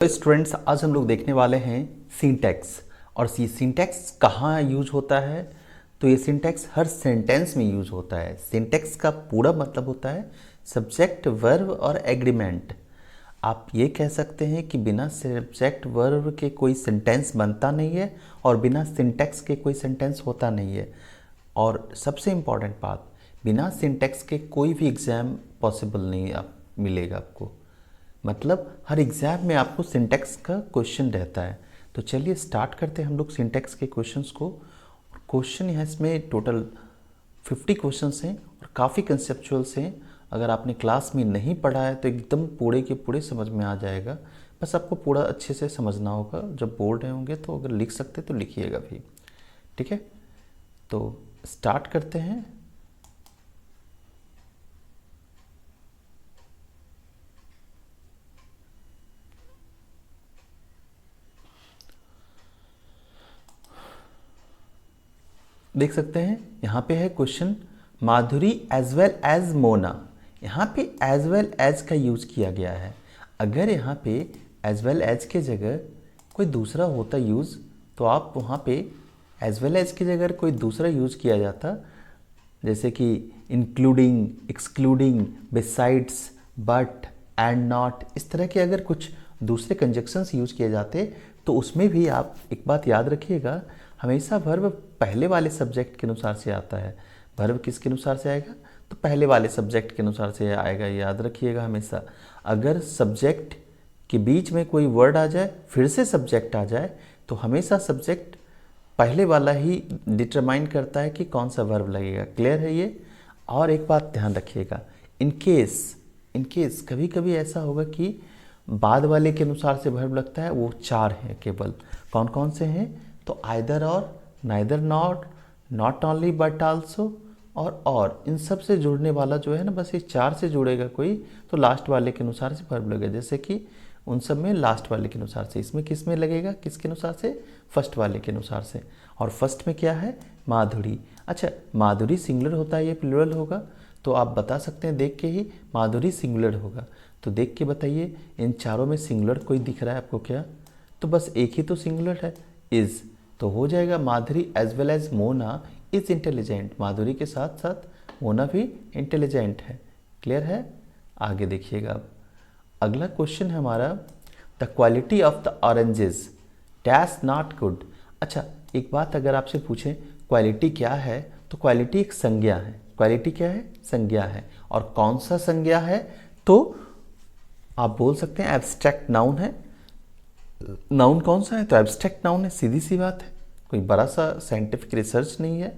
तो स्टूडेंट्स, आज हम लोग देखने वाले हैं सिंटैक्स। और सी सिंटैक्स कहाँ यूज होता है? तो ये सिंटैक्स हर सेंटेंस में यूज होता है। सिंटैक्स का पूरा मतलब होता है सब्जेक्ट, वर्ब और एग्रीमेंट। आप ये कह सकते हैं कि बिना सब्जेक्ट वर्ब के कोई सेंटेंस बनता नहीं है और बिना सिंटैक्स के कोई सेंटेंस होता नहीं है। और सबसे इम्पॉर्टेंट बात, बिना सिंटैक्स के कोई भी एग्ज़ाम पॉसिबल नहीं मिलेगा आपको। मतलब हर एग्ज़ाम में आपको सिंटैक्स का क्वेश्चन रहता है। तो चलिए स्टार्ट करते हैं हम लोग सिंटैक्स के क्वेश्चंस को। क्वेश्चन है इसमें टोटल 50 क्वेश्चंस हैं और काफ़ी कंसेप्चुअल्स हैं। अगर आपने क्लास में नहीं पढ़ा है तो एकदम पूरे के पूरे समझ में आ जाएगा। बस आपको पूरा अच्छे से समझना होगा। जब बोल रहे होंगे तो अगर लिख सकते तो लिखिएगा भी, ठीक है। तो स्टार्ट करते हैं। देख सकते हैं यहाँ पे है क्वेश्चन, माधुरी एज वेल एज मोना। यहाँ पे एज वेल एज का यूज किया गया है। अगर यहाँ पे एज वेल एज के जगह कोई दूसरा होता यूज़ तो आप वहाँ पे एज वेल एज की जगह कोई दूसरा यूज़ किया जाता, जैसे कि including, excluding, besides, but, and not. इस तरह के अगर कुछ दूसरे कंजक्शंस यूज किए जाते तो उसमें भी आप एक बात याद रखिएगा, हमेशा वर्ब पहले वाले सब्जेक्ट के अनुसार से आता है। वर्ब किसके अनुसार से आएगा? तो पहले वाले सब्जेक्ट के अनुसार से आएगा, याद रखिएगा हमेशा। अगर सब्जेक्ट के बीच में कोई वर्ड आ जाए फिर से सब्जेक्ट आ जाए तो हमेशा सब्जेक्ट पहले वाला ही डिटरमाइन करता है कि कौन सा वर्ब लगेगा। क्लियर है ये? और एक बात ध्यान रखिएगा, इनकेस कभी कभी ऐसा होगा कि बाद वाले के अनुसार से वर्ब लगता है, वो 4 हैं केवल। कौन कौन से हैं? तो आइदर और, neither not, not only but also और इन सब से जुड़ने वाला जो है ना, बस ये 4 से जुड़ेगा कोई तो लास्ट वाले के अनुसार से वर्ब लगेगा। जैसे कि उन सब में लास्ट वाले के अनुसार से, इसमें किस में लगेगा, किसके अनुसार से? फर्स्ट वाले के अनुसार से। और फर्स्ट में क्या है? माधुरी। अच्छा, माधुरी सिंगुलर होता है या प्लूरल होगा? तो आप बता सकते हैं देख के ही, माधुरी सिंगुलर होगा। तो देख के बताइए, इन चारों में सिंगुलर कोई दिख रहा है आपको क्या? तो बस एक ही तो सिंगुलर है, इज़। तो हो जाएगा Madhuri as well as Mona is intelligent. Madhuri के साथ साथ मोना भी इंटेलिजेंट है। क्लियर है? आगे देखिएगा अब। अगला क्वेश्चन है हमारा, the quality of the oranges dash not good. अच्छा, एक बात अगर आपसे पूछें क्वालिटी क्या है, तो क्वालिटी एक संज्ञा है। क्वालिटी क्या है? संज्ञा है। और कौन सा संज्ञा है? तो आप बोल सकते हैं एब्स्ट्रैक्ट नाउन है। नाउन कौन सा है? तो एब्स्ट्रैक्ट नाउन है, सीधी सी बात है, कोई बड़ा सा साइंटिफिक रिसर्च नहीं है।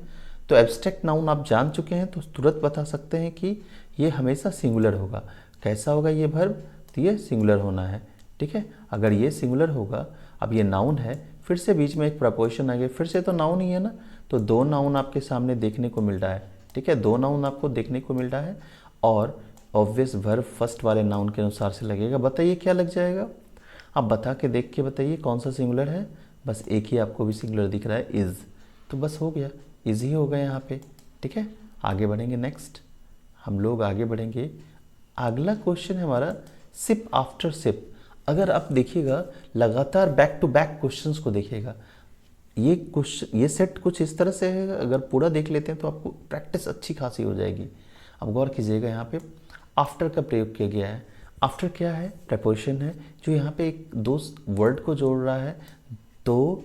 तो एब्स्ट्रैक्ट नाउन आप जान चुके हैं तो तुरंत बता सकते हैं कि ये हमेशा सिंगुलर होगा। कैसा होगा ये वर्ब? तो ये सिंगुलर होना है, ठीक है। अगर ये सिंगुलर होगा, अब ये नाउन है, फिर से बीच में एक प्रपोजिशन आ गया, फिर से तो नाउन ही है ना। तो 2 नाउन आपके सामने देखने को मिल रहा है, ठीक है। 2 नाउन आपको देखने को मिल रहा है और ऑब्वियस वर्ब फर्स्ट वाले नाउन के अनुसार से लगेगा। बताइए क्या लग जाएगा? आप बता के देख के बताइए कौन सा सिंगुलर है। बस एक ही आपको भी सिंगुलर दिख रहा है, इज़। तो बस हो गया, इज़ ही होगा यहाँ पे, ठीक है। आगे बढ़ेंगे, नेक्स्ट हम लोग आगे बढ़ेंगे। अगला क्वेश्चन है हमारा, सिप आफ्टर सिप। अगर आप देखिएगा लगातार बैक टू बैक क्वेश्चंस को देखिएगा, ये क्वेश्चन, ये सेट कुछ इस तरह से है। अगर पूरा देख लेते हैं तो आपको प्रैक्टिस अच्छी खासी हो जाएगी। अब गौर कीजिएगा, यहाँ पे आफ्टर का प्रयोग किया गया है। आफ्टर क्या है? प्रपोजिशन है जो यहाँ पे एक दो वर्ड को जोड़ रहा है। दो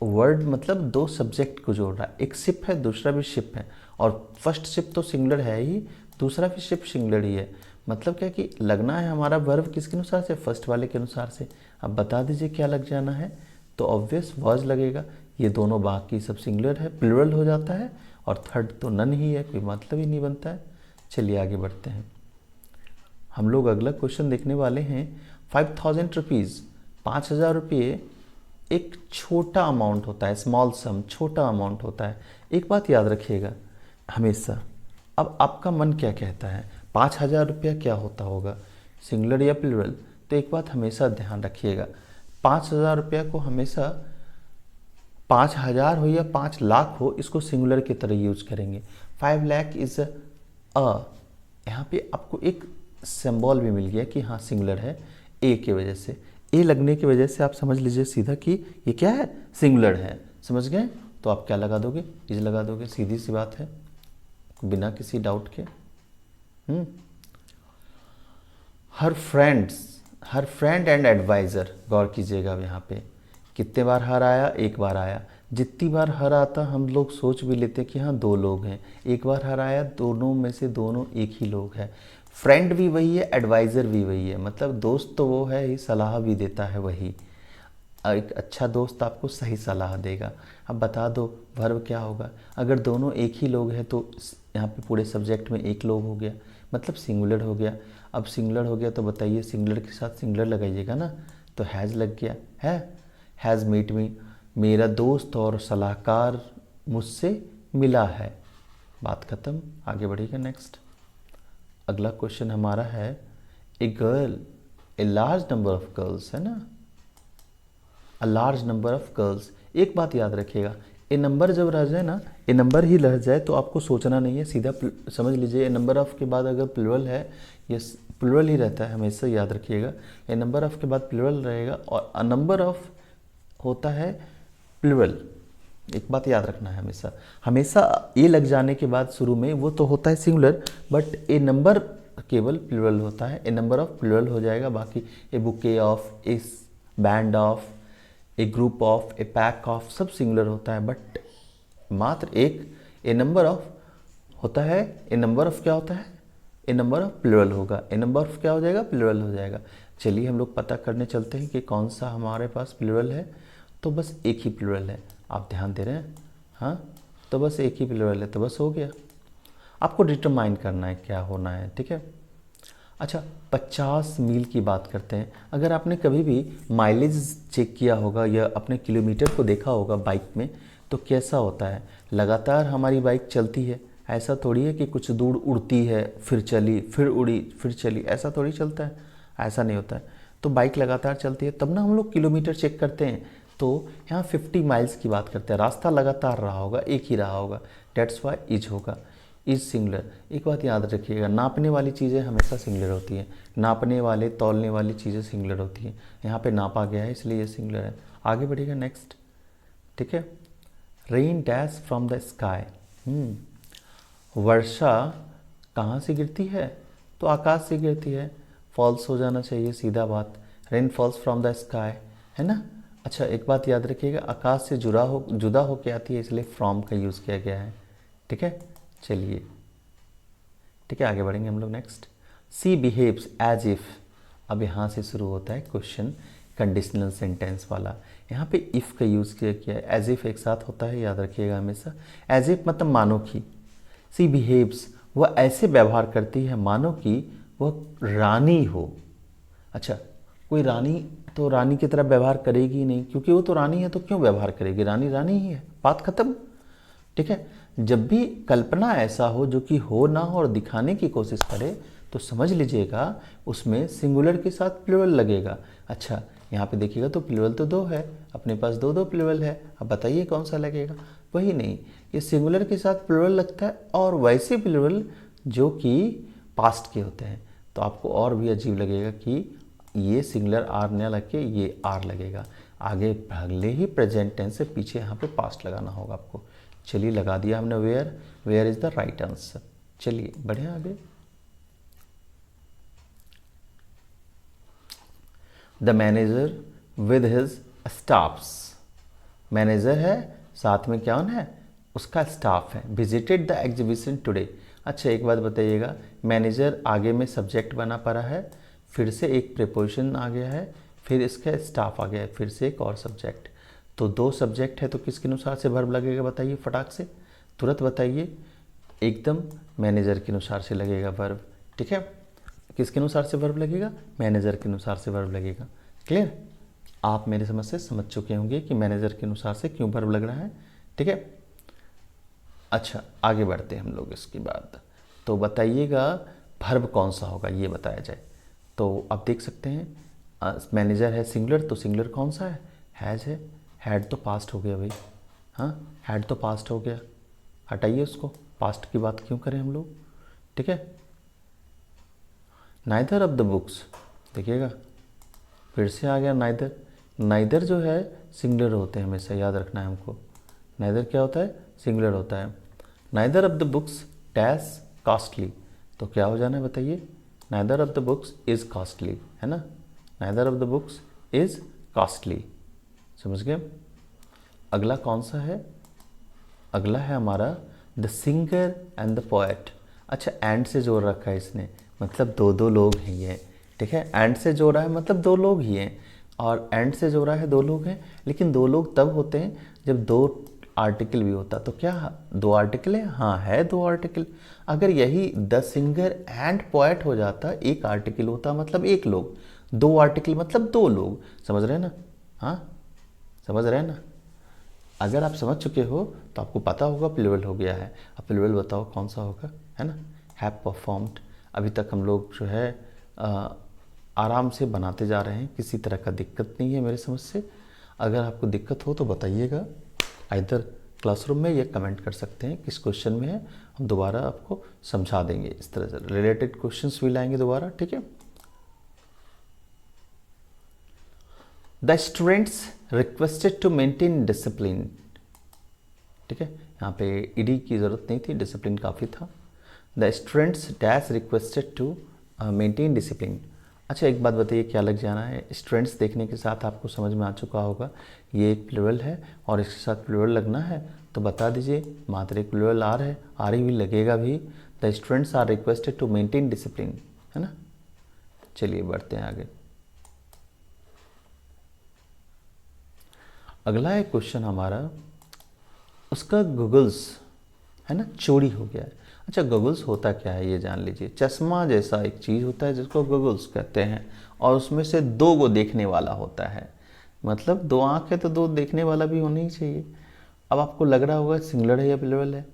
वर्ड मतलब 2 सब्जेक्ट को जोड़ रहा है। एक शिप है, दूसरा भी शिप है। और फर्स्ट शिप तो सिंगुलर है ही, दूसरा भी शिप सिंगुलर ही है। मतलब क्या कि लगना है हमारा वर्ब किसके अनुसार से? फर्स्ट वाले के अनुसार से। अब बता दीजिए क्या लग जाना है? तो ऑब्वियस वॉज लगेगा। ये दोनों बाकी सब सिंगुलर है, प्लूरल हो जाता है। और थर्ड तो नन ही है, कोई मतलब ही नहीं बनता है। चलिए आगे बढ़ते हैं। हम लोग अगला क्वेश्चन देखने वाले हैं, 5000 रुपीज़, 5000 रुपये एक छोटा अमाउंट होता है, स्मॉल सम, छोटा अमाउंट होता है। एक बात याद रखिएगा हमेशा। अब आपका मन क्या कहता है, 5000 रुपया क्या होता होगा, सिंगुलर या प्लूरल? तो एक बात हमेशा ध्यान रखिएगा, 5000 रुपया को हमेशा 5000 हो या 5 लाख हो, इसको सिंगुलर की तरह यूज करेंगे। 5 लाख इज अ, यहाँ पे आपको एक सिंबल भी मिल गया कि हाँ सिंगुलर है, ए की वजह से। ए लगने की वजह से आप समझ लीजिए सीधा कि ये क्या है, सिंगुलर है। समझ गए? तो आप क्या लगा दोगे, इज लगा दोगे, सीधी सी बात है, बिना किसी डाउट के। हर फ्रेंड एंड एडवाइज़र, गौर कीजिएगा अब यहाँ पे कितने बार हर आया, एक बार आया। जितनी बार हर आता हम लोग सोच भी लेते कि हाँ दो लोग हैं, एक बार हर आया, दोनों में से दोनों एक ही लोग हैं। फ्रेंड भी वही है, एडवाइज़र भी वही है, मतलब दोस्त तो वो है ही, सलाह भी देता है वही। एक अच्छा दोस्त आपको सही सलाह देगा। अब बता दो वर्ब क्या होगा, अगर दोनों एक ही लोग हैं तो यहाँ पे पूरे सब्जेक्ट में एक लोग हो गया, मतलब सिंगुलर हो गया। अब सिंगुलर हो गया तो बताइए, सिंगुलर के साथ सिंगुलर लगाइएगा ना, तो हैज़ लग गया है। हैज़ मीट मी, मेरा दोस्त और सलाहकार मुझसे मिला है। बात ख़त्म, आगे बढ़िएगा नेक्स्ट। अगला क्वेश्चन हमारा है a girl, a large number of girls, है ना, a large number of girls. एक बात याद रखिएगा, ए नंबर जब रह जाए ना, ए नंबर ही रह जाए तो आपको सोचना नहीं है, सीधा समझ लीजिए ए नंबर ऑफ के बाद अगर प्लुरल है, ये प्लुरल ही रहता है हमेशा, याद रखिएगा। ए नंबर ऑफ के बाद प्लुरल रहेगा, और अ नंबर ऑफ होता है प्लुरल। एक बात याद रखना है हमेशा, हमेशा ए लग जाने के बाद शुरू में वो तो होता है सिंगुलर, बट ए नंबर केवल प्लुरल होता है, ए नंबर ऑफ प्लुरल हो जाएगा। बाकी a bouquet of, a band of, a group of, a pack of, सब सिंगुलर होता है, बट मात्र एक ए नंबर ऑफ होता है। ए नंबर ऑफ क्या होता है, ए नंबर ऑफ प्लुरल होगा, ए नंबर ऑफ क्या हो जाएगा, प्लुरल हो जाएगा। चलिए हम लोग पता करने चलते हैं कि कौन सा हमारे पास प्लुरल है। तो बस एक ही प्लुरल है, आप ध्यान दे रहे हैं, हाँ, तो बस एक ही प्लुरल है, तो बस हो गया। आपको डिटरमाइन करना है क्या होना है, ठीक है। अच्छा, 50 मील की बात करते हैं। अगर आपने कभी भी माइलेज चेक किया होगा या अपने किलोमीटर को देखा होगा बाइक में, तो कैसा होता है, लगातार हमारी बाइक चलती है, ऐसा थोड़ी है कि कुछ दूर उड़ती है, फिर चली, फिर उड़ी, फिर चली, ऐसा थोड़ी चलता है, ऐसा नहीं होता है। तो बाइक लगातार चलती है, तब ना हम लोग किलोमीटर चेक करते हैं। तो यहाँ 50 माइल्स की बात करते हैं, रास्ता लगातार रहा होगा, एक ही रहा होगा, डेट्स वाई इज होगा, इज सिंगुलर। एक बात याद रखिएगा, नापने वाली चीज़ें हमेशा सिंगुलर होती हैं, नापने वाले तौलने वाली चीज़ें सिंगुलर होती हैं। यहाँ पे नापा गया है इसलिए ये सिंगुलर है। आगे बढ़िएगा नेक्स्ट, ठीक है। Rain dash from the sky, वर्षा कहाँ से गिरती है, तो आकाश से गिरती है, फॉल्स हो जाना चाहिए, सीधा बात। Rain falls from the sky, है ना। अच्छा, एक बात याद रखिएगा, आकाश से जुदा हो के आती है, इसलिए फ्रॉम का यूज़ किया गया है, ठीक है। चलिए, ठीक है, आगे बढ़ेंगे हम लोग next. She behaves as if, अब यहाँ से शुरू होता है क्वेश्चन कंडीशनल सेंटेंस वाला। यहाँ पे इफ़ का यूज़ किया गया है, एज इफ़ एक साथ होता है, याद रखिएगा हमेशा। एज इफ़ मतलब मानो कि, सी बिहेव्स वह ऐसे व्यवहार करती है मानो कि वह रानी हो। अच्छा, कोई रानी तो रानी की तरह व्यवहार करेगी नहीं, क्योंकि वो तो रानी है, तो क्यों व्यवहार करेगी, रानी रानी ही है, बात खत्म, ठीक है। जब भी कल्पना ऐसा हो जो कि हो ना हो और दिखाने की कोशिश करे, तो समझ लीजिएगा उसमें सिंगुलर के साथ प्लुरल लगेगा। अच्छा, यहाँ पे देखिएगा तो प्लुरल तो दो है, अपने पास दो दो प्लुरल है, अब बताइए कौन सा लगेगा। वही नहीं, ये सिंगुलर के साथ प्लुरल लगता है, और वैसे प्लुरल जो कि पास्ट के होते हैं, तो आपको और भी अजीब लगेगा कि ये सिंगुलर आर न लग के ये आर लगेगा। आगे भले ही प्रेजेंट टेंस से पीछे यहाँ पे पास्ट लगाना होगा आपको। चलिए, लगा दिया हमने where, where is the right answer. चलिए बढ़िया, आगे। The manager with his staffs, manager है, साथ में कौन है, उसका स्टाफ है, विजिटेड द एग्जीबिशन टुडे। अच्छा, एक बात बताइएगा, मैनेजर आगे में सब्जेक्ट बना पड़ा है, फिर से एक प्रीपोजिशन आ गया है, फिर इसका स्टाफ आ गया है, फिर से एक और सब्जेक्ट, तो दो सब्जेक्ट है, तो किसके अनुसार से वर्ब लगेगा बताइए, फटाक से तुरंत बताइए। एकदम मैनेजर के अनुसार से लगेगा वर्ब, ठीक है। किसके अनुसार से वर्ब लगेगा, मैनेजर के अनुसार से वर्ब लगेगा। क्लियर, आप मेरे समझ से समझ चुके होंगे कि मैनेजर के अनुसार से क्यों वर्ब लग रहा है, ठीक है। अच्छा, आगे बढ़ते हैं हम लोग इसके बाद, तो बताइएगा वर्ब कौन सा होगा, ये बताया जाए। तो आप देख सकते हैं मैनेजर है सिंगुलर, तो सिंगुलर कौन सा है, हैज़ है। हैड तो पास्ट हो गया भाई, हाँ, हैड तो पास्ट हो गया, हटाइए उसको, पास्ट की बात क्यों करें हम लोग, ठीक है। नाइदर ऑफ द बुक्स, देखिएगा फिर से आ गया नाइदर। नाइदर जो है सिंगुलर होते हैं, हमेशा याद रखना है हमको। नाइदर क्या होता है? सिंगुलर होता है। Neither of the books dash costly, तो क्या हो जाना है बताइए? Neither of the books is costly, है ना? Neither of the books is costly, समझ गए? अगला कौन सा है? अगला है हमारा the singer and the poet. अच्छा, एंड से जोड़ रखा है इसने, मतलब दो दो लोग हैं ये, ठीक है? एंड से जोड़ा है मतलब दो लोग ही हैं, और एंड से जोड़ा है दो लोग हैं, लेकिन दो लोग तब होते हैं जब दो आर्टिकल भी होता। तो क्या दो आर्टिकल है? हाँ, है दो आर्टिकल। अगर यही द सिंगर एंड पोएट हो जाता, एक आर्टिकल होता मतलब एक लोग, दो आर्टिकल मतलब दो लोग, समझ रहे हैं ना? हाँ, समझ रहे हैं ना? अगर आप समझ चुके हो तो आपको पता होगा प्लूरल हो गया है। अब प्लूरल बताओ कौन सा होगा, है ना? Have performed. अभी तक हम लोग जो है आराम से बनाते जा रहे हैं, किसी तरह का दिक्कत नहीं है मेरे समझ से। अगर आपको दिक्कत हो तो बताइएगा, इधर क्लासरूम में या कमेंट कर सकते हैं किस क्वेश्चन में है, हम दोबारा आपको समझा देंगे। इस तरह से रिलेटेड क्वेश्चंस भी लाएंगे दोबारा, ठीक है? The students requested to maintain discipline, ठीक है? यहाँ पे ईडी की ज़रूरत नहीं थी, डिसिप्लिन काफ़ी था। The students dash requested to maintain discipline. अच्छा, एक बात बताइए, क्या लग जाना है? स्टूडेंट्स देखने के साथ आपको समझ में आ चुका होगा ये एक प्लूरल है और इसके साथ प्लूरल लगना है, तो बता दीजिए। मात्र एक प्लूरल आर है, आर ही भी लगेगा भी। The students are requested to maintain discipline, है ना? चलिए बढ़ते हैं आगे। अगला है क्वेश्चन हमारा, उसका गूगल्स, है ना, चोरी हो गया है। अच्छा, गूगल्स होता क्या है ये जान लीजिए। चश्मा जैसा एक चीज़ होता है जिसको गूगल्स कहते हैं, और उसमें से दो को देखने वाला होता है। मतलब दो आँख है तो दो देखने वाला भी होना ही चाहिए। अब आपको लग रहा होगा सिंगुलर है या प्लूरल है।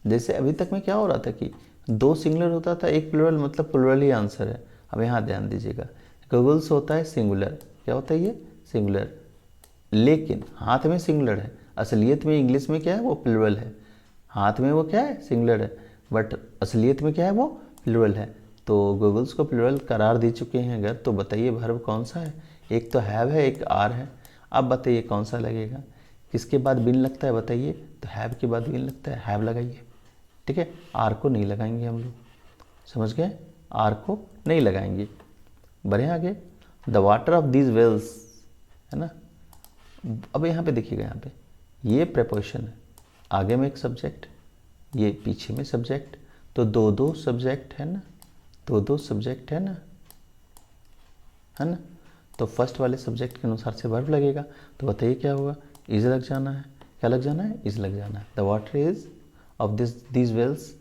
जैसे अभी तक में क्या हो रहा था कि दो सिंगुलर होता था, एक प्लूरल, मतलब प्लूरल ही आंसर है। अब यहाँ ध्यान दीजिएगा, गूगल्स होता है सिंगुलर। क्या होता है ये? सिंगुलर। लेकिन हाथ में सिंगुलर है, असलियत में इंग्लिश में क्या है? वो प्लूरल है। हाथ में वो क्या है? सिंगुलर है, बट असलियत में क्या है? वो प्लूरल है। तो गूगल्स को प्लूरल करार दे चुके हैं अगर, तो बताइए वर्ब कौन सा है? एक तो हैव है, एक आर है। अब बताइए कौन सा लगेगा? किसके बाद बिन लगता है बताइए? तो हैव के बाद बिन लगता है, हैव लगाइए, ठीक है? आर को नहीं लगाएंगे हम लोग, समझ गए? आर को नहीं लगाएंगे। बढ़े आगे। The water of these wells, है ना? अब यहाँ पे देखिएगा, यहाँ पे ये प्रेपोजिशन है, आगे में एक सब्जेक्ट, ये पीछे में सब्जेक्ट, तो दो दो सब्जेक्ट है ना, दो दो सब्जेक्ट है ना, है ना? तो फर्स्ट वाले सब्जेक्ट के अनुसार से वर्ब लगेगा। तो बताइए क्या होगा? इज लग जाना है। क्या लग जाना है? इज लग जाना है। The water is of these wells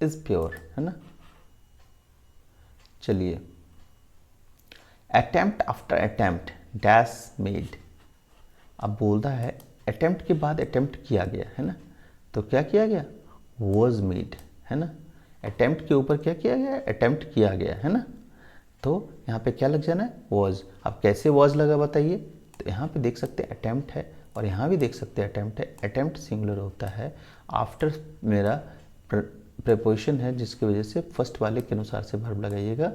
is pure, है ना? चलिए, attempt after attempt dash made. अब बोलता है अटेम्प्ट के बाद अटेम्प्ट किया गया, है ना? तो क्या किया गया? वॉज मेड, है ना? अटेम्प्ट के ऊपर क्या किया गया? अटेम्प्ट किया गया, है ना? तो यहाँ पे क्या लग जाना है? वॉज। अब कैसे वॉज लगा बताइए? तो यहाँ पे देख सकते हैं अटेम्प्ट है, और यहाँ भी देख सकते हैं अटेम्प्ट है। अटेम्प्ट सिंगुलर होता है, आफ्टर मेरा प्रेपोजिशन है, जिसकी वजह से फर्स्ट वाले के अनुसार से वर्ब लगाइएगा,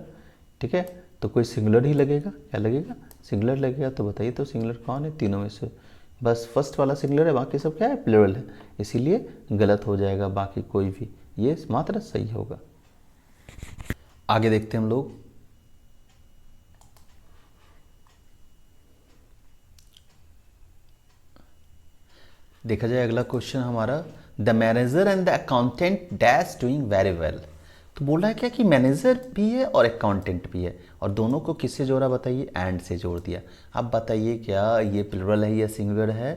ठीक है? तो कोई सिंगुलर ही लगेगा। क्या लगेगा? सिंगुलर लगेगा। तो बताइए तो सिंगुलर कौन है तीनों में से? बस फर्स्ट वाला सिंगुलर है, बाकी सब क्या है? प्लूरल है, इसीलिए गलत हो जाएगा बाकी कोई भी, ये मात्र सही होगा। आगे देखते हैं हम लोग। देखा जाए अगला क्वेश्चन हमारा, the manager and the accountant dash doing very well. तो बोल रहा है क्या कि मैनेजर भी है और अकाउंटेंट भी है, और दोनों को किससे जोड़ा बताइए? एंड से जोड़ दिया। अब बताइए क्या ये प्लूरल है या सिंगुलर है?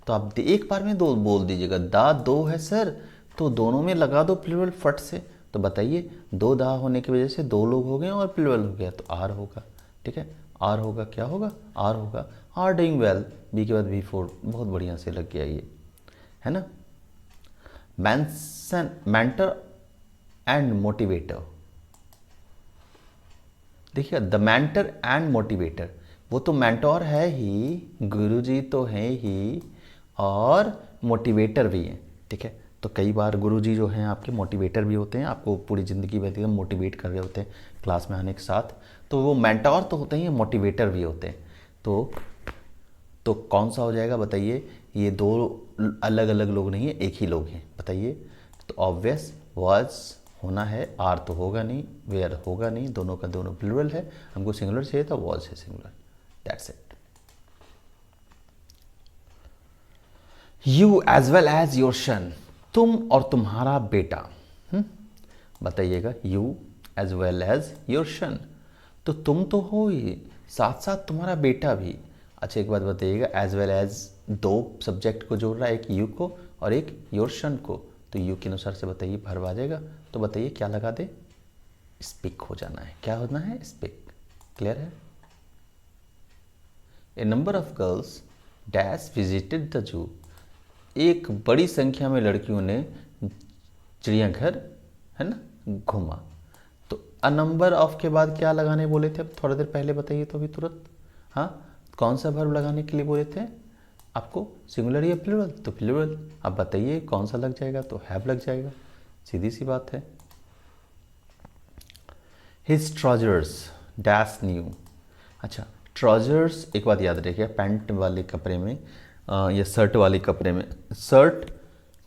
तो आप एक बार में दो बोल दीजिएगा। दा दो है सर, तो दोनों में लगा दो प्लूरल फट से। तो बताइए, दो दा होने की वजह से दो लोग हो गए और प्लूरल हो गया, तो आर होगा, ठीक है? आर होगा। क्या होगा? आर होगा। आर डूइंग वेल, बी के बाद बी फोर, बहुत बढ़िया से लग गया ये, है ना? Mentor and motivator. देखिए, द मेंटर एंड मोटिवेटर, वो तो मेंटोर है ही, गुरुजी तो हैं ही, और मोटिवेटर भी हैं, ठीक है? तो कई बार गुरुजी जो हैं आपके मोटिवेटर भी होते हैं, आपको पूरी ज़िंदगी भर मोटिवेट कर रहे होते हैं क्लास में आने के साथ। तो वो मेंटोर तो होते ही हैं, मोटिवेटर भी होते हैं। तो कौन सा हो जाएगा बताइए? ये दो अलग अलग लोग नहीं है, एक ही लोग हैं, बताइए। तो ऑब्वियस वाज होना है, आर तो होगा नहीं, वेयर होगा नहीं, दोनों का दोनों प्लूरल है, हमको सिंगुलर चाहिए था, वाज है singular, that's it. You as well as your son, तुम और तुम्हारा बेटा। बताइएगा, you as well as your son, तो तुम तो हो ही, साथ साथ तुम्हारा बेटा भी। अच्छा एक बात बताइएगा, एज वेल एज दो सब्जेक्ट को जोड़ रहा है, एक यू को और एक योर सन को, तो यू के अनुसार से बताइए भर्ब आ जाएगा। तो बताइए क्या लगा दे? स्पीक हो जाना है। क्या होना है? स्पीक। क्लियर है? A number of girls dash visited the zoo, एक बड़ी संख्या में लड़कियों ने चिड़ियाघर है ना घूमा। तो अ नंबर ऑफ के बाद क्या लगाने बोले थे? अब थोड़ा देर पहले बताइए तो अभी तुरंत। हाँ, कौन सा वर्ब लगाने के लिए बोले थे आपको? सिंगुलर या प्लूरल? तो प्लूरल। अब बताइए कौन सा लग जाएगा? तो हैव लग जाएगा, सीधी सी बात है। His trousers dash new. अच्छा, ट्राउजर्स एक बात याद रखिए, पैंट वाले कपड़े में या शर्ट वाले कपड़े में, shirt,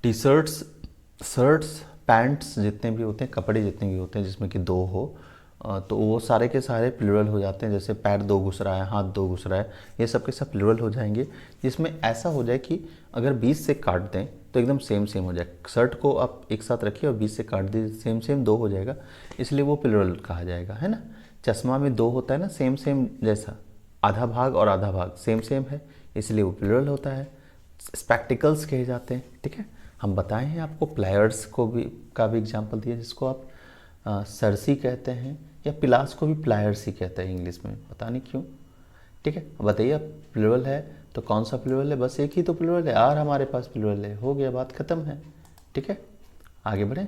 T shirts, shirts, pants जितने भी होते हैं, कपड़े जितने भी होते हैं जिसमें कि दो हो, तो वो सारे के सारे प्लूरल हो जाते हैं। जैसे पैर दो घुस रहा है, हाथ दो घुस रहा है, ये सब के सब प्लूरल हो जाएंगे। जिसमें ऐसा हो जाए कि अगर 20 से काट दें तो एकदम सेम सेम हो जाए। शर्ट को आप एक साथ रखिए और 20 से काट दीजिए, सेम सेम दो हो जाएगा, इसलिए वो प्लूरल कहा जाएगा, है ना। चश्मा में दो होता है ना, सेम सेम जैसा, आधा भाग और आधा भाग सेम सेम है, इसलिए वो प्लूरल होता है। स्पेक्टिकल्स कहे जाते हैं, ठीक है। हम बताए हैं आपको, प्लायर्स को भी का भी एग्जाम्पल दिया, जिसको आप सरसी कहते हैं, या पिलास को भी प्लायर्स ही कहते हैं इंग्लिश में, पता नहीं क्यों, ठीक है। बताइए, प्लूरल है तो कौन सा प्लूरल है? बस एक ही तो प्लूरल है, आर हमारे पास प्लूरल है, हो गया, बात खत्म है, ठीक है। आगे बढ़े,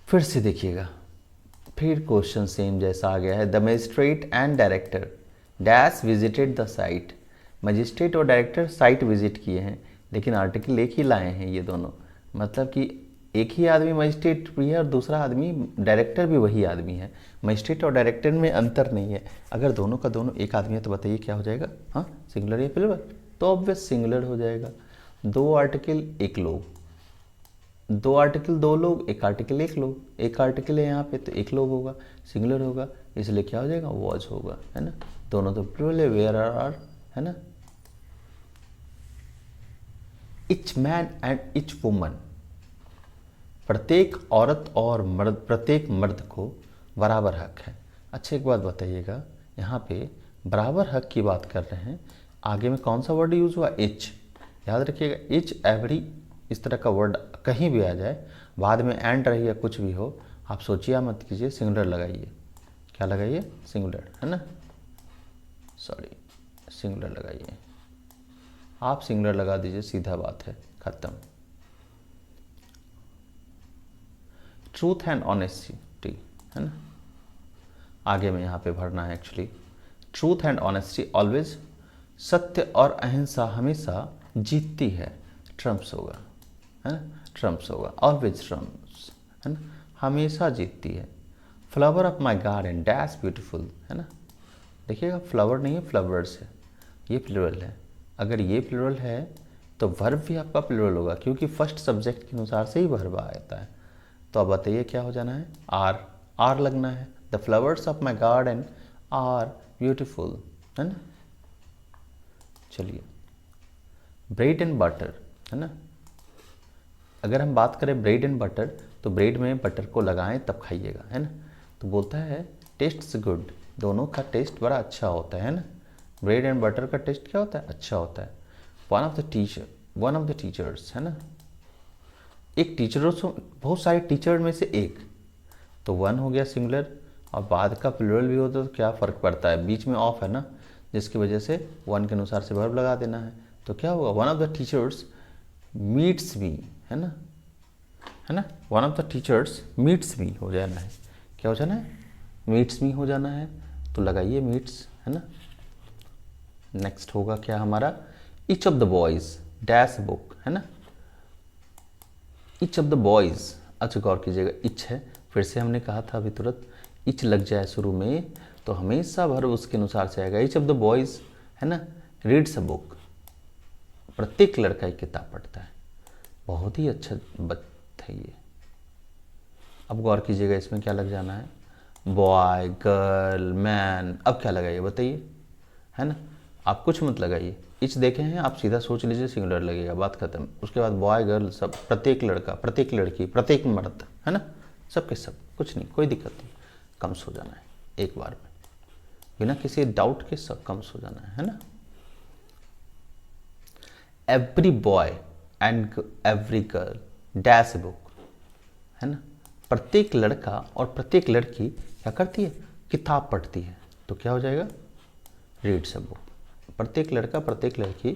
फिर से देखिएगा, फिर क्वेश्चन सेम जैसा आ गया है। The magistrate and director dash visited the site, magistrate और डायरेक्टर साइट विजिट किए हैं, लेकिन आर्टिकल एक ही लाए हैं ये दोनों, मतलब कि एक ही आदमी मजिस्ट्रेट भी है और दूसरा आदमी डायरेक्टर भी वही आदमी है। मजिस्ट्रेट और डायरेक्टर में अंतर नहीं है। अगर दोनों का दोनों एक आदमी है तो बताइए क्या हो जाएगा? हाँ, सिंगुलर या प्लूरल? तो ऑब्वियस सिंगुलर हो जाएगा। दो आर्टिकल एक लोग, दो आर्टिकल दो लोग, एक आर्टिकल एक लोग, एक आर्टिकल है यहाँ पे तो एक लोग होगा, सिंगुलर होगा, इसलिए क्या हो जाएगा? वॉज होगा, है ना। दोनों तो प्लूरल है, वेयर आर, है ना। Etch man and each woman, प्रत्येक औरत और मर्द, प्रत्येक मर्द को बराबर हक है। अच्छा एक बात बताइएगा, यहाँ पे बराबर हक की बात कर रहे हैं, आगे में कौन सा वर्ड यूज़ हुआ? इच। याद रखिएगा, इच, एवरी, इस तरह का वर्ड कहीं भी आ जाए, बाद में एंड रही या कुछ भी हो, आप सोचिए मत कीजिए, सिंगुलर लगाइए। क्या लगाइए? सिंगुलर, है ना, सॉरी, सिंगुलर लगाइए, आप सिंगुलर लगा दीजिए, सीधा बात है, खत्म। ट्रूथ एंड ऑनेस्टी, है ना, आगे में यहाँ पे भरना है actually. Truth and honesty always, सत्य और अहिंसा हमेशा जीतती है, ट्रम्प्स होगा, है ना, ट्रम्प्स होगा, ऑलवेज ट्रम्प्स, है ना, हमेशा जीतती है। Flower of my garden dash beautiful, है ना, देखिएगा फ्लावर नहीं है, फ्लावर्स है, ये प्लूरल है। अगर ये प्लूरल है तो वर्ब भी आपका प्लूरल होगा, क्योंकि फर्स्ट सब्जेक्ट के अनुसार से ही वर्ब आता है। तो अब बताइए क्या हो जाना है? आर, आर लगना है। The flowers of my garden are beautiful, है ना। चलिए, ब्रेड एंड बटर, है ना, अगर हम बात करें ब्रेड एंड बटर, तो ब्रेड में बटर को लगाएं तब खाइएगा, है ना। तो बोलता है टेस्ट्स गुड, दोनों का टेस्ट बड़ा अच्छा होता है ना। ब्रेड एंड बटर का टेस्ट क्या होता है? अच्छा होता है। वन ऑफ द टीचर्स, है ना, एक टीचरों से, बहुत सारे टीचर में से एक, तो वन हो गया सिंगुलर, और बाद का प्लूरल भी होता तो क्या फ़र्क पड़ता है, बीच में ऑफ है ना, जिसकी वजह से वन के अनुसार से वर्ब लगा देना है। तो क्या होगा? One of the teachers meets मी, है ना, है ना, one of the teachers meets मी हो जाना है। क्या हो जाना है? मीट्स मी हो जाना है, तो लगाइए मीट्स, है ना। नेक्स्ट होगा क्या हमारा? Each of the boys dash book, है ना, ईच ऑफ द बॉयज़। अच्छा गौर कीजिएगा, इच है, फिर से हमने कहा था अभी तुरंत, इच लग जाए शुरू में तो हमेशा वर्ब उसके अनुसार से आएगा। ईच ऑफ द बॉयज है ना रीड्स अ बुक, प्रत्येक लड़का एक किताब पढ़ता है। बहुत ही अच्छा बात है ये। अब गौर कीजिएगा इसमें क्या लग जाना है, बॉय, गर्ल, मैन। अब क्या लगाइए बताइए, है ना। आप कुछ मत लगाइए, इच देखे हैं आप सीधा सोच लीजिए सिंगुलर लगेगा, बात खत्म। उसके बाद बॉय, गर्ल, सब, प्रत्येक लड़का, प्रत्येक लड़की, प्रत्येक मर्द, है ना, सब के सब, कुछ नहीं, कोई दिक्कत नहीं। कम्स हो जाना है एक बार में, बिना किसी डाउट के सब कम्स हो जाना है ना। Every boy and every girl dash book, है ना। प्रत्येक लड़का और प्रत्येक लड़की क्या करती है, किताब पढ़ती है। तो क्या हो जाएगा, रीड्स अ बुक। प्रत्येक लड़का प्रत्येक लड़की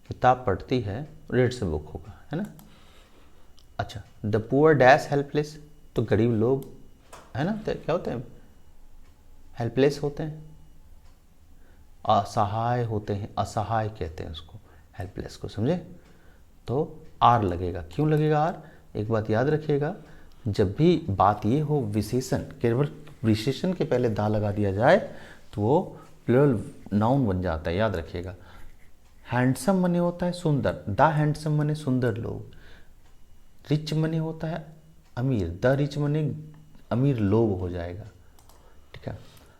किताब पढ़ती है, रीड्स अ बुक होगा, है ना। अच्छा, द पुअर डैश हेल्पलेस, तो गरीब लोग है ना, तो क्या होते हैं, हेल्पलेस होते हैं, असहाय होते हैं, असहाय कहते हैं उसको, हेल्पलेस को, समझे। तो आर लगेगा। क्यों लगेगा आर, एक बात याद रखिएगा, जब भी बात ये हो विशेषण, केवल विशेषण के पहले दा लगा दिया जाए तो वो प्लूरल नाउन बन जाता है, याद रखिएगा। हैंडसम मने होता है सुंदर, द हैंडसम मने सुंदर लोग। रिच मने होता है अमीर, द रिच मने अमीर लोग हो जाएगा, ठीक है।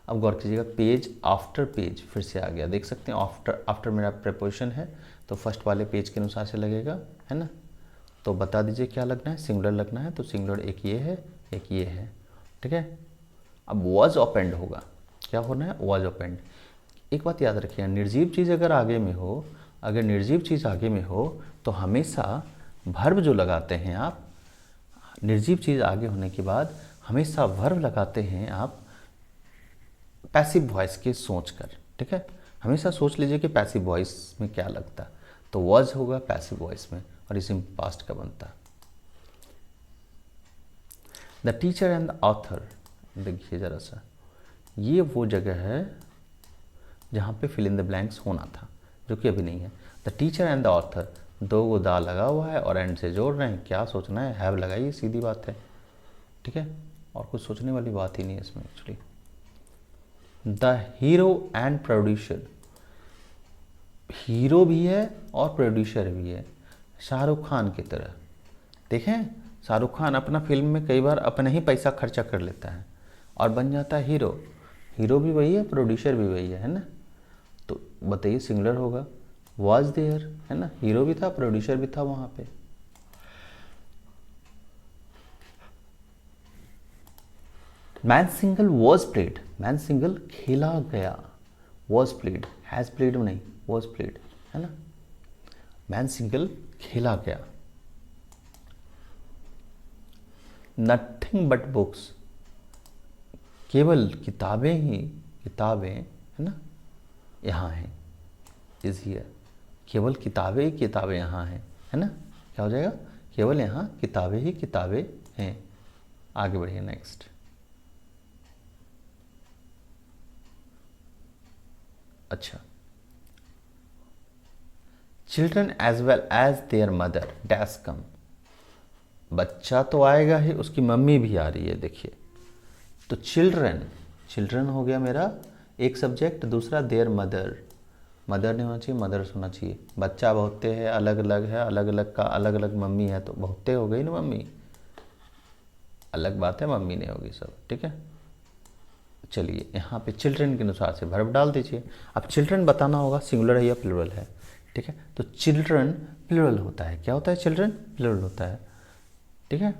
अब गौर कीजिएगा, पेज आफ्टर पेज फिर से आ गया, देख सकते हैं। आफ्टर, आफ्टर मेरा प्रेपोजिशन है तो फर्स्ट वाले पेज के अनुसार से लगेगा, है ना। तो बता दीजिए क्या लगना है, सिंगुलर लगना है, तो सिंगुलर एक ये है, एक ये है, ठीक है। अब वॉज ओपेंड होगा, क्या होना है, वॉज ओपेंड। एक बात याद रखिएगा, निर्जीव चीज़ अगर आगे में हो, अगर निर्जीव चीज़ आगे में हो तो हमेशा वर्ब जो लगाते हैं आप, निर्जीव चीज़ आगे होने के बाद हमेशा वर्ब लगाते हैं आप पैसिव वॉइस के सोच कर, ठीक है। हमेशा सोच लीजिए कि पैसिव वॉइस में क्या लगता, तो वॉज होगा पैसिव वॉइस में, और इसी में पास्ट का बनता। The teacher and the author, देखिए ज़रा सा, ये वो जगह है जहाँ पे फिल इन द ब्लैंक्स होना था, जो कि अभी नहीं है। The teacher and the author, दो गो दा लगा हुआ है और एंड से जोड़ रहे हैं, क्या सोचना है, हैव लगाइए, सीधी बात है, ठीक है। और कुछ सोचने वाली बात ही नहीं है इसमें actually. The hero and producer, hero भी है और प्रोड्यूसर भी है, शाहरुख खान की तरह। देखें, शाहरुख खान अपना फिल्म में कई बार अपना ही पैसा खर्चा कर लेता है और बन जाता है हीरो। हीरो भी वही है, प्रोड्यूसर भी वही है ना। तो बताइए सिंगुलर होगा, वॉज देयर, है ना, हीरो भी था, प्रोड्यूसर भी था वहाँ पे। Man single was played, man single खेला गया, वॉज प्लेड, हैज़ प्लेड नहीं, वॉज प्लेड, है ना। मैन सिंगल खेला गया। नथिंग बट बुक्स, केवल किताबें ही, किताबें, है ना, यहाँ हैं, इज हियर, केवल किताबें ही किताबें यहाँ हैं, है ना। क्या हो जाएगा, केवल यहाँ किताबें ही किताबें हैं। आगे बढ़िए नेक्स्ट। अच्छा, children as well as their mother dash come, बच्चा तो आएगा ही, उसकी मम्मी भी आ रही है, देखिए। तो चिल्ड्रन, चिल्ड्रन हो गया मेरा एक सब्जेक्ट, दूसरा देयर मदर, मदर नहीं होना चाहिए, मदर्स होना चाहिए। बच्चा बहुते है, अलग अलग है, अलग अलग का अलग अलग मम्मी है, तो बहुते हो गई ना मम्मी, अलग बात है, मम्मी नहीं होगी सब, ठीक है। चलिए यहाँ पे चिल्ड्रन के अनुसार से वर्ब डाल दीजिए। अब चिल्ड्रन बताना होगा सिंगुलर है या प्लूरल है, ठीक है। तो चिल्ड्रन प्लूरल होता है, क्या होता है, चिल्ड्रन प्लूरल होता है, ठीक है।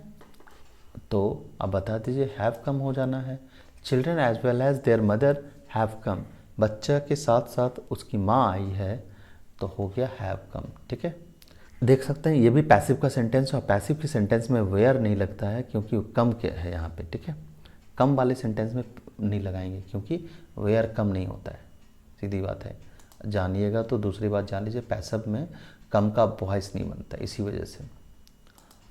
तो अब बता दीजिए, हैव कम हो जाना है। Children as well as their mother have come, बच्चा के साथ साथ उसकी माँ आई है, तो हो गया हैव कम, ठीक है। देख सकते हैं ये भी पैसिव का सेंटेंस है, और पैसिव के सेंटेंस में वेयर नहीं लगता है क्योंकि कम के है यहाँ पे, ठीक है। कम वाले सेंटेंस में नहीं लगाएंगे क्योंकि वेयर कम नहीं होता है, सीधी बात है। जानिएगा तो दूसरी बात जान लीजिए, पैसिव में कम का वॉइस नहीं बनता, इसी वजह से।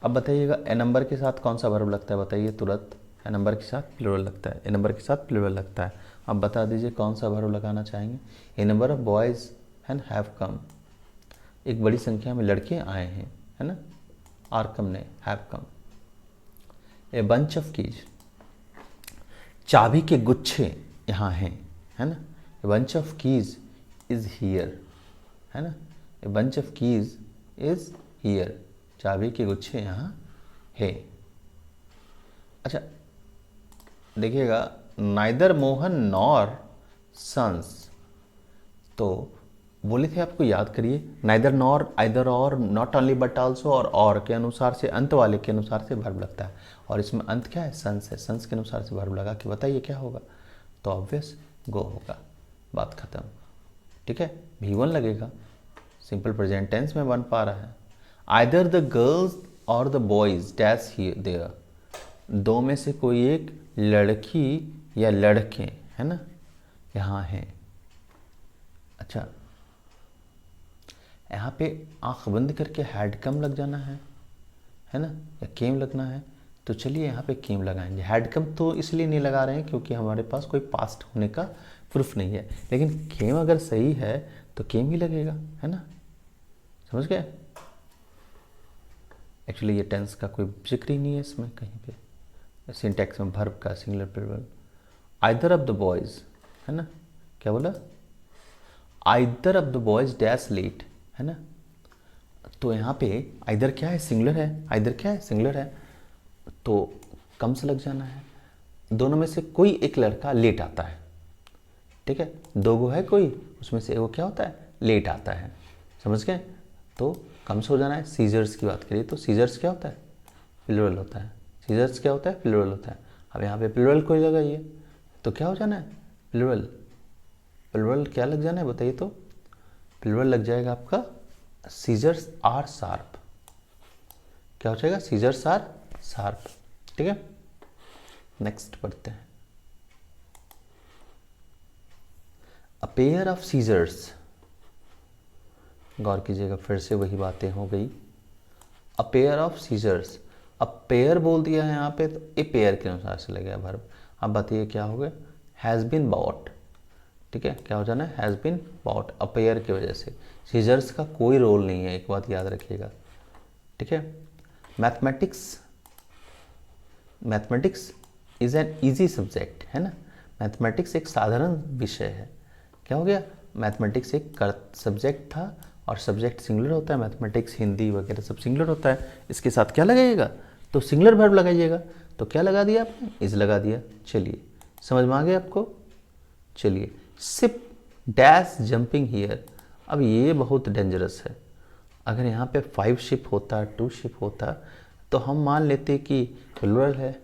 अब बताइएगा, ए नंबर के साथ कौन सा वर्ब लगता है, बताइए तुरंत। ए नंबर के साथ प्लूरल लगता है, ए नंबर के साथ प्लूरल लगता है। अब बता दीजिए कौन सा वर्ब लगाना चाहेंगे। A number of boys and have come, एक बड़ी संख्या में लड़के आए हैं, है ना, आर कम ने, have come. A bunch of keys, चाबी के गुच्छे यहाँ हैं, है ना। A bunch of keys is here, है ना। A bunch of keys is here, चाबी के गुच्छे यहाँ है। अच्छा देखिएगा, नाइदर मोहन नॉर सन्स, तो बोले थे आपको, याद करिए, नाइदर नॉर, आइदर और, नॉट ओनली बट आल्सो और के अनुसार से, अंत वाले के अनुसार से वर्ब लगता है, और इसमें अंत क्या है, सन्स है। सन्स के अनुसार से वर्ब लगा के बताइए क्या होगा, तो ऑब्वियस गो होगा, बात खत्म। ठीक है, V1 लगेगा, सिंपल प्रेजेंट टेंस में बन पा रहा है। आइदर द गर्ल्स और the boys dash here there, दो में से कोई एक लड़की या लड़के, है ना, यहाँ हैं। अच्छा, यहाँ पे आंख बंद करके हैड कम लग जाना है ना, या केम लगना है, तो चलिए यहाँ पे केम लगाएंगे। हैड कम तो इसलिए नहीं लगा रहे हैं क्योंकि हमारे पास कोई पास्ट होने का प्रूफ नहीं है, लेकिन केम अगर सही है तो केम ही लगेगा, है ना, समझ गए। एक्चुअली ये टेंस का कोई जिक्र ही नहीं है इसमें कहीं पे, सिंटैक्स में वर्ब का singular plural. Either of the boys, है ना, क्या बोला, either of the boys dash late, है ना, तो यहाँ पे आइदर क्या है, सिंगुलर है, आइदर क्या है, सिंगुलर है, तो कम से लग जाना है। दोनों में से कोई एक लड़का लेट आता है, ठीक है, दो गो है कोई, उसमें से वो क्या होता है, लेट आता है, समझ गए, तो कम से हो जाना है। सीजर्स की बात करिए तो सीजर्स क्या होता है, प्लूरल होता है। सीजर्स क्या होता है, प्लूरल होता है। अब यहाँ पे प्लूरल कोई लगाइए तो क्या हो जाना है, प्लूरल। प्लूरल क्या लग जाना है बताइए तो, प्लूरल लग जाएगा आपका सीजर्स आर शार्प। क्या हो जाएगा, सीजर्स आर शार्प, ठीक है। नेक्स्ट पढ़ते हैं, अ पेयर ऑफ सीजर्स, गौर कीजिएगा फिर से वही बातें हो गई। अ पेयर ऑफ सीजर्स, अब पेयर बोल दिया है यहाँ पे तो ए पेयर के अनुसार से लगेगा वर्ब। अब बताइए क्या हो गया, हैज़ बीन बॉट, ठीक है, क्या हो जाना है, has been bought, a pair की वजह से। सीजर्स का कोई रोल नहीं है, एक बात याद रखिएगा, ठीक है। Mathematics, mathematics is an easy subject, है ना, मैथमेटिक्स एक साधारण विषय है। क्या हो गया, मैथमेटिक्स एक सब्जेक्ट था, और सब्जेक्ट सिंगुलर होता है, मैथमेटिक्स हिंदी वगैरह सब सिंगुलर होता है। इसके साथ क्या लगाइएगा, तो सिंगुलर वर्ब लगाइएगा, तो क्या लगा दिया आपने, इज लगा दिया। चलिए समझ में आ गया आपको। चलिए, शिप डैश जंपिंग हियर, अब ये बहुत डेंजरस है। अगर यहाँ पे 5 शिप होता, 2 शिप होता, तो हम मान लेते कि प्लूरल है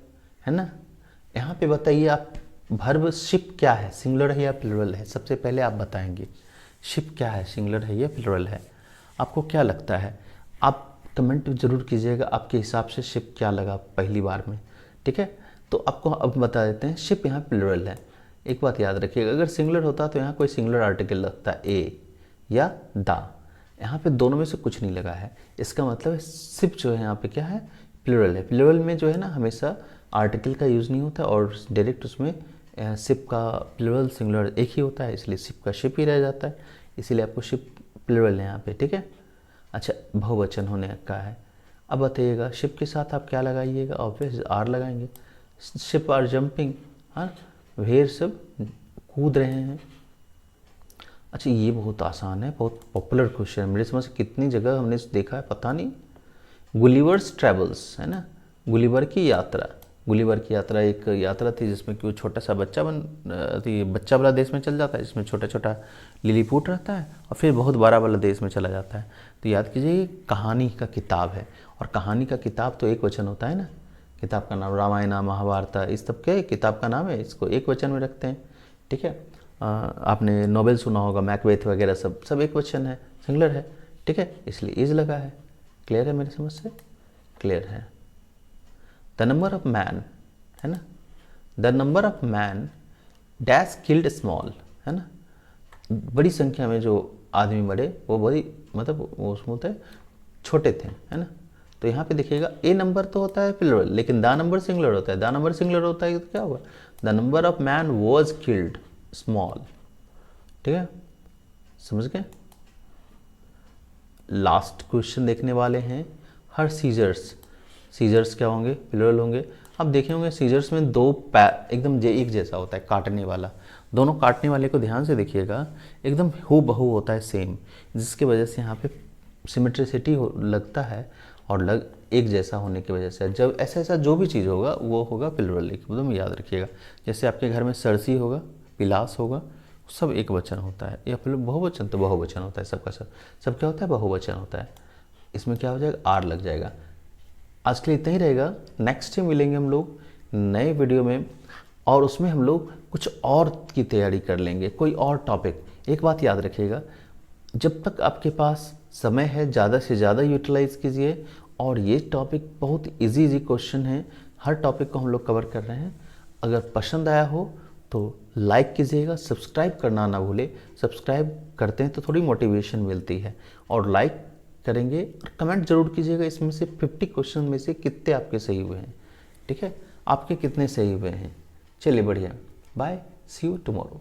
ना। यहाँ पे बताइए आप, वर्ब शिप क्या है, सिंगुलर है या प्लूरल है, सबसे पहले आप बताएंगे शिप क्या है, सिंगुलर है या प्लूरल है, आपको क्या लगता है। आप कमेंट जरूर कीजिएगा आपके हिसाब से शिप क्या लगा पहली बार में, ठीक है। तो आपको अब बता देते हैं, शिप यहाँ प्लूरल है। एक बात याद रखिएगा, अगर सिंगुलर होता तो यहाँ कोई सिंगुलर आर्टिकल लगता, ए या दा, यहाँ पे दोनों में से कुछ नहीं लगा है, इसका मतलब है शिप जो है यहाँ पे क्या है, प्लूरल है। प्लूरल में जो है ना हमेशा आर्टिकल का यूज़ नहीं होता, और डायरेक्ट उसमें शिप का प्लूरल सिंगुलर एक ही होता है, इसलिए शिप का शिप ही रह जाता है, इसीलिए आपको शिप प्लूरल है यहाँ पे, ठीक है। अच्छा, बहुवचन होने का है। अब बताइएगा शिप के साथ आप क्या लगाइएगा, ऑब्वियस आर लगाएंगे। शिप आर जंपिंग, हाँ, भेड़ सब कूद रहे हैं। अच्छा, ये बहुत आसान है, बहुत पॉपुलर क्वेश्चन है, मेरे समझ से कितनी जगह हमने देखा है पता नहीं। गुलिवर्स ट्रेवल्स, है ना, गुलिवर की यात्रा। गुलिवर की यात्रा एक यात्रा थी जिसमें कि वो छोटा सा बच्चा बच्चा वाला देश में चल जाता है, जिसमें छोटा छोटा लिलीपुट रहता है, और फिर बहुत बड़ा वाला देश में चला जाता है। तो याद कीजिए, ये कहानी का किताब है, और कहानी का किताब तो एक वचन होता है ना। किताब का नाम रामायण, महाभारत, इस सब के किताब का नाम है, इसको एक वचन में रखते हैं, ठीक है। आपने नोवेल सुना होगा, मैकबेथ वगैरह, सब एक वचन है, सिंगुलर है, ठीक है, इसलिए इज लगा है। क्लियर है मेरी समझ से, क्लियर है। द नंबर ऑफ मैन, है ना, the number of man dash killed small, है ना, बड़ी संख्या में जो आदमी मरे वो बड़ी, मतलब वो उसमें होता है छोटे थे, है ना। तो यहाँ पे देखिएगा ए नंबर तो होता है प्लूरल, लेकिन द नंबर सिंगुलर होता है। द नंबर सिंगुलर होता है तो क्या होगा, the number of man was killed small, ठीक है, समझ गए। लास्ट क्वेश्चन देखने वाले हैं, हर सीजर्स। सीजर्स क्या होंगे, प्लूरल होंगे। अब देखे होंगे सीजर्स में दो एकदम एक जैसा होता है, काटने वाला, दोनों काटने वाले को ध्यान से देखिएगा, एकदम हू बहू होता है सेम, जिसकी वजह से यहाँ पे सिमेट्रिसिटी लगता है और लग एक जैसा होने की वजह से जब ऐसा जो भी चीज़ होगा वो होगा प्लुरल, एकदम याद रखिएगा। जैसे आपके घर में सरसी होगा, पिलास होगा, सब एक वचन होता है, या फिर बहुवचन तो बहुवचन होता है, सबका सब क्या होता है, बहुवचन होता है। इसमें क्या हो जाएगा, आर लग जाएगा। आज के लिए इतना ही रहेगा। नेक्स्ट टाइम मिलेंगे हम लोग नए वीडियो में, और उसमें हम लोग कुछ और की तैयारी कर लेंगे, कोई और टॉपिक। एक बात याद रखिएगा, जब तक आपके पास समय है ज़्यादा से ज़्यादा यूटिलाइज कीजिए, और ये टॉपिक बहुत इजी क्वेश्चन है, हर टॉपिक को हम लोग कवर कर रहे हैं। अगर पसंद आया हो तो लाइक कीजिएगा, सब्सक्राइब करना ना भूले। सब्सक्राइब करते हैं तो थोड़ी मोटिवेशन मिलती है, और लाइक करेंगे और कमेंट जरूर कीजिएगा इसमें से 50 क्वेश्चन में से कितने आपके सही हुए हैं। ठीक है, आपके कितने सही हुए हैं। चलिए बढ़िया, बाय, सी यू टुमारो।